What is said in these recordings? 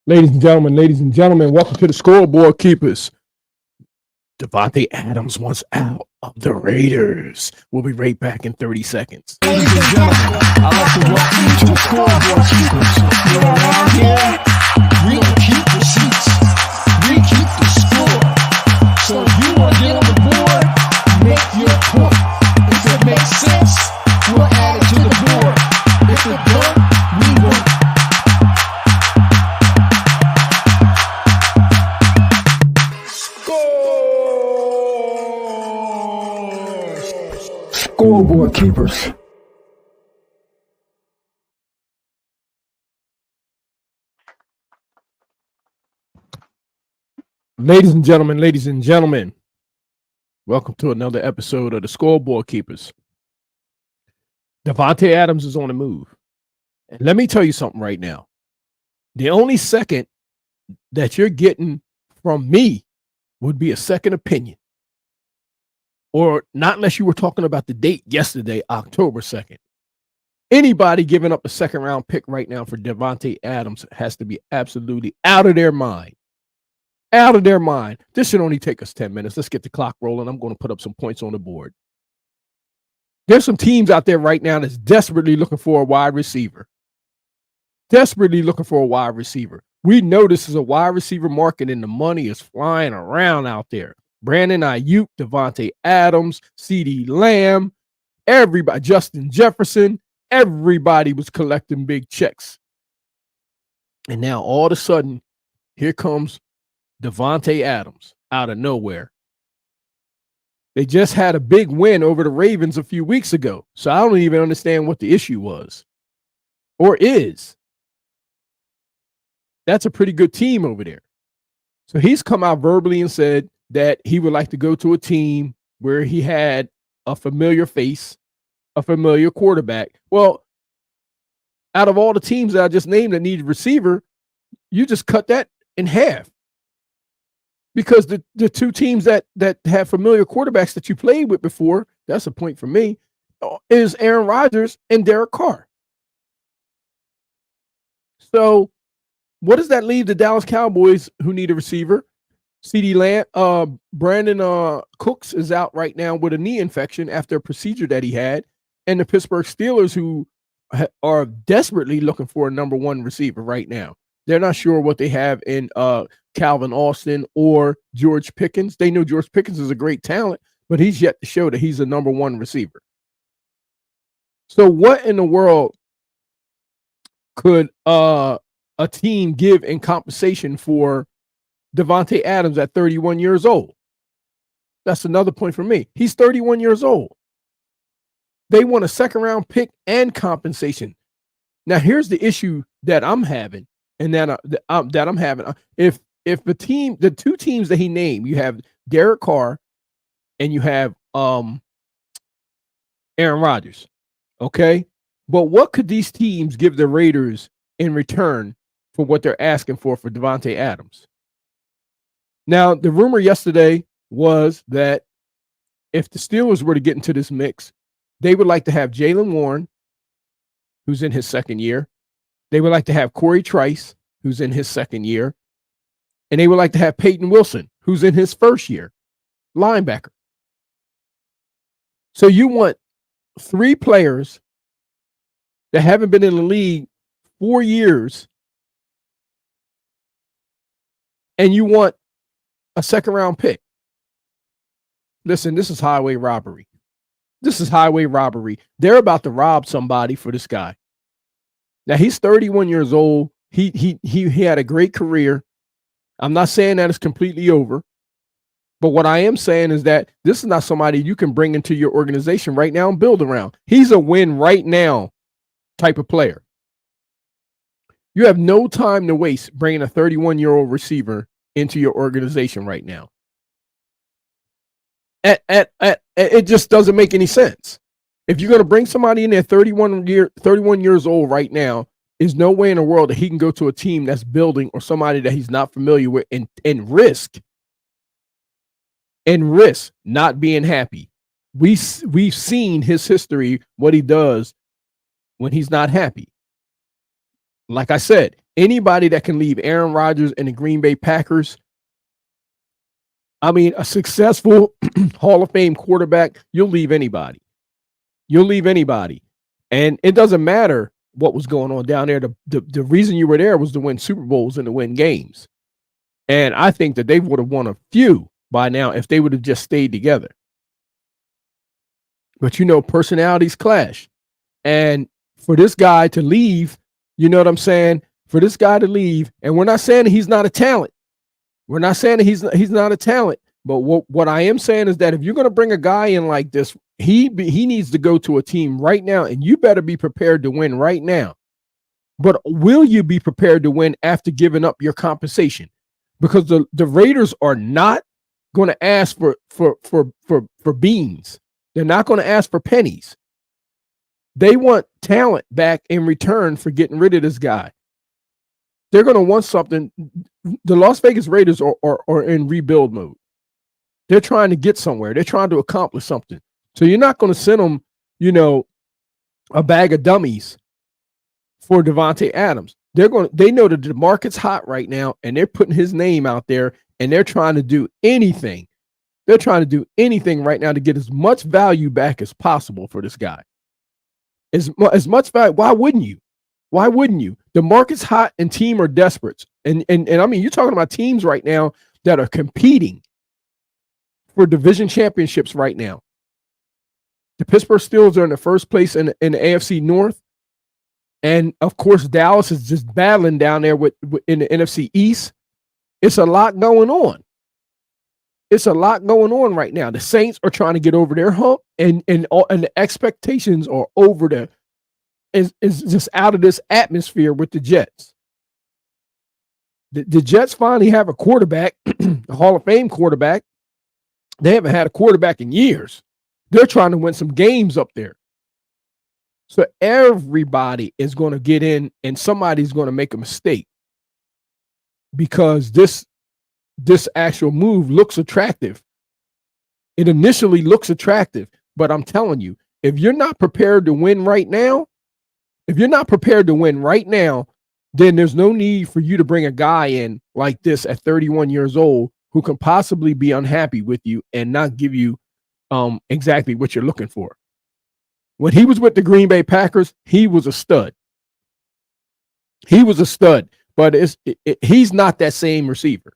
Ladies and gentlemen, welcome to the Scoreboard Keepers. Devante Adams wants out of the Raiders. We'll be right back in 30 seconds. Ladies and gentlemen, I'd like to welcome you to the Scoreboard Keepers. You're around here, we keep receipts. We keep the score. So if you want to get on the board, make your point. If it makes sense, we'll add it to the board. If it don't, we won't. Scoreboard Keepers. Ladies and gentlemen, welcome to another episode of the Scoreboard Keepers. Devante Adams is on the move. And let me tell you something right now. The only second that you're getting from me would be a second opinion. Or not unless you were talking about the date yesterday, October 2nd. Anybody giving up a second round pick right now for Devante Adams has to be absolutely out of their mind. Out of their mind. This should only take us 10 minutes. Let's get the clock rolling. I'm going to put up some points on the board. There's some teams out there right now that's desperately looking for a wide receiver. Desperately looking for a wide receiver. We know this is a wide receiver market and the money is flying around out there. Brandon Ayuk, Devante Adams, CeeDee Lamb, everybody, Justin Jefferson, everybody was collecting big checks. And now all of a sudden, here comes Devante Adams out of nowhere. They just had a big win over the Ravens a few weeks ago. So I don't even understand what the issue was or is. That's a pretty good team over there. So he's come out verbally and said that he would like to go to a team where he had a familiar face, a familiar quarterback. Well, out of all the teams that I just named that needed receiver, you just cut that in half. Because the two teams that have familiar quarterbacks that you played with before, that's a point for me, is Aaron Rodgers and Derek Carr. So what does that leave the Dallas Cowboys who need a receiver? CeeDee Lamb, Brandon Cooks is out right now with a knee infection after a procedure that he had. And the Pittsburgh Steelers, who are desperately looking for a number one receiver right now. They're not sure what they have in Calvin Austin or George Pickens. They know George Pickens is a great talent, but he's yet to show that he's a number one receiver. So what in the world could a team give in compensation for Devante Adams at 31 years old? That's another point for me. He's 31 years old. They want a second round pick and compensation. Now, here's the issue that I'm having, and that I'm having. If the two teams that he named, you have Derek Carr and you have Aaron Rodgers, okay? But what could these teams give the Raiders in return for what they're asking for Devante Adams? Now, the rumor yesterday was that if the Steelers were to get into this mix, they would like to have Jaylen Warren, who's in his second year. They would like to have Corey Trice, who's in his second year. And they would like to have Peyton Wilson, who's in his first year, linebacker. So you want three players that haven't been in the league 4 years, and you want a second round pick. Listen, this is highway robbery. This is highway robbery. They're about to rob somebody for this guy. Now, he's 31 years old. He had a great career. I'm not saying that it's completely over. But what I am saying is that this is not somebody you can bring into your organization right now and build around. He's a win right now type of player. You have no time to waste bringing a 31-year-old receiver into your organization right now. It just doesn't make any sense. If you're going to bring somebody in there 31 years old right now, there's no way in the world that he can go to a team that's building or somebody that he's not familiar with and risk not being happy. We've seen his history, what he does when he's not happy. Like I said, Anybody that can leave Aaron Rodgers and the Green Bay Packers, I mean, a successful Hall of Fame quarterback, you'll leave anybody. You'll leave anybody. And it doesn't matter what was going on down there. The reason you were there was to win Super Bowls and to win games. And I think that they would have won a few by now if they would have just stayed together. But, personalities clash. And for this guy to leave, you know what I'm saying? For this guy to leave, and we're not saying that he's not a talent. We're not saying that he's not a talent. But what I am saying is that if you're going to bring a guy in like this, he needs to go to a team right now, and you better be prepared to win right now. But will you be prepared to win after giving up your compensation? Because the Raiders are not going to ask for beans. They're not going to ask for pennies. They want talent back in return for getting rid of this guy. They're going to want something. The Las Vegas Raiders are in rebuild mode. They're trying to get somewhere. They're trying to accomplish something. So you're not going to send them, a bag of dummies for Devante Adams. They know that the market's hot right now, and they're putting his name out there, and they're trying to do anything. They're trying to do anything right now to get as much value back as possible for this guy. As much value. Why wouldn't you? Why wouldn't you? The market's hot and team are desperate. And I mean, you're talking about teams right now that are competing for division championships right now. The Pittsburgh Steelers are in the first place in the AFC North. And of course, Dallas is just battling down there in the NFC East. It's a lot going on. It's a lot going on right now. The Saints are trying to get over their hump, and the expectations are is just out of this atmosphere with the Jets. The Jets finally have a quarterback, a Hall of Fame quarterback. They haven't had a quarterback in years. They're trying to win some games up there. So everybody is going to get in, and somebody's going to make a mistake because this actual move looks attractive. It initially looks attractive, but I'm telling you, if you're not prepared to win right now, then there's no need for you to bring a guy in like this at 31 years old who can possibly be unhappy with you and not give you exactly what you're looking for. When he was with the Green Bay Packers, he was a stud. But he's not that same receiver.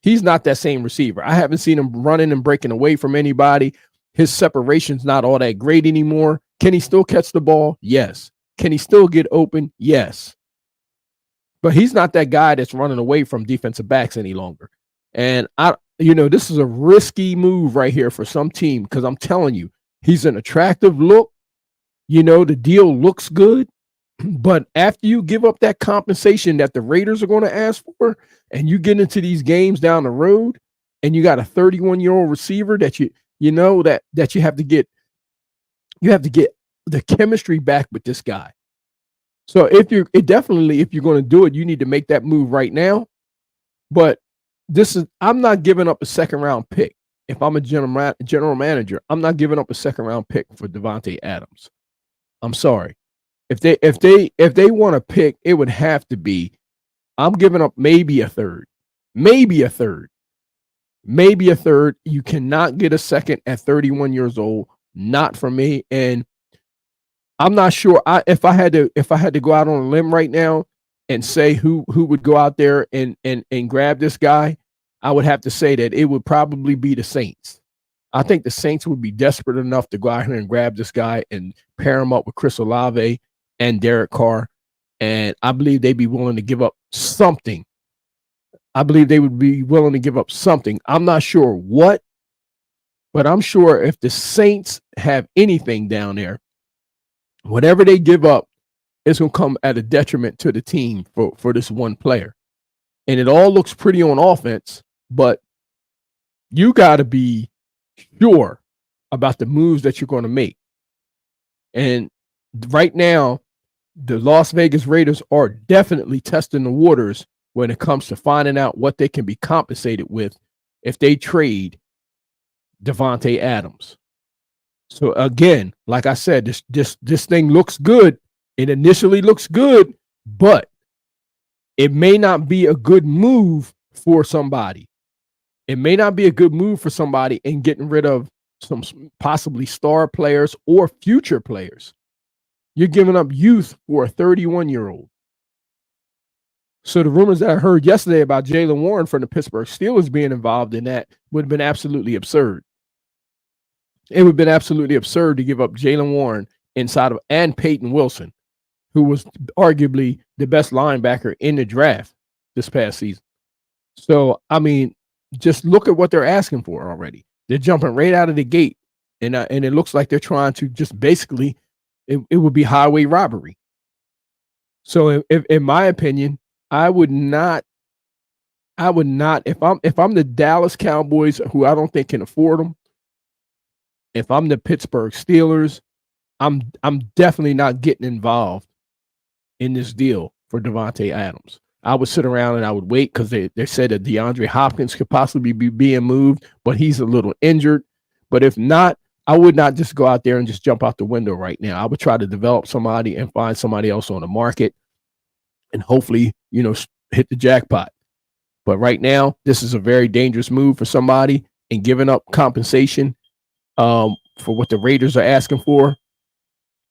I haven't seen him running and breaking away from anybody. His separation's not all that great anymore. Can he still catch the ball? Yes. Can he still get open? Yes. But he's not that guy that's running away from defensive backs any longer. And this is a risky move right here for some team because I'm telling you, he's an attractive look. The deal looks good. But after you give up that compensation that the Raiders are going to ask for, and you get into these games down the road, and you got a 31-year-old receiver that you have to get the chemistry back with this guy. So if you're going to do it, you need to make that move right now. But I'm not giving up a second-round pick. If I'm a general manager, I'm not giving up a second-round pick for Devante Adams. I'm sorry. If they want to pick, it would have to be, I'm giving up maybe a third. You cannot get a second at 31 years old. Not from me. And I'm not sure if I had to go out on a limb right now and say who would go out there and grab this guy, I would have to say that it would probably be the Saints. I think the Saints would be desperate enough to go out here and grab this guy and pair him up with Chris Olave and Derek Carr. And I believe they'd be willing to give up something. I'm not sure what, but I'm sure if the Saints have anything down there, whatever they give up, it's going to come at a detriment to the team for this one player. And it all looks pretty on offense, but you got to be sure about the moves that you're going to make. And right now, the Las Vegas Raiders are definitely testing the waters when it comes to finding out what they can be compensated with if they trade Devante Adams. So again, like I said, this thing looks good. It initially looks good, but it may not be a good move for somebody. It may not be a good move for somebody in getting rid of some possibly star players or future players. You're giving up youth for a 31-year-old. So the rumors that I heard yesterday about Jaylen Warren from the Pittsburgh Steelers being involved in that would have been absolutely absurd. It would have been absolutely absurd to give up Jaylen Warren inside of and Peyton Wilson, who was arguably the best linebacker in the draft this past season. So, I mean, just look at what they're asking for already. They're jumping right out of the gate, and it looks like they're trying to just basically, it would be highway robbery. So, if in my opinion, I would not, if I'm the Dallas Cowboys, who I don't think can afford them, if I'm the Pittsburgh Steelers, I'm definitely not getting involved in this deal for Devante Adams. I would sit around and I would wait because they said that DeAndre Hopkins could possibly be being moved, but he's a little injured. But if not, I would not just go out there and just jump out the window right now. I would try to develop somebody and find somebody else on the market and hopefully, hit the jackpot. But right now, this is a very dangerous move for somebody, and giving up compensation for what the Raiders are asking for,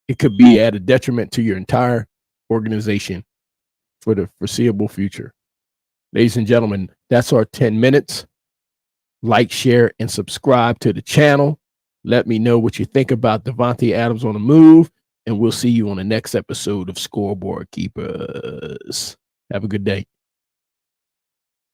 it could be at a detriment to your entire organization for the foreseeable future. Ladies and gentlemen, that's our 10 minutes. Like, share, and subscribe to the channel. Let me know what you think about Devante Adams on the move, and we'll see you on the next episode of Scoreboard Keepers. Have a good day.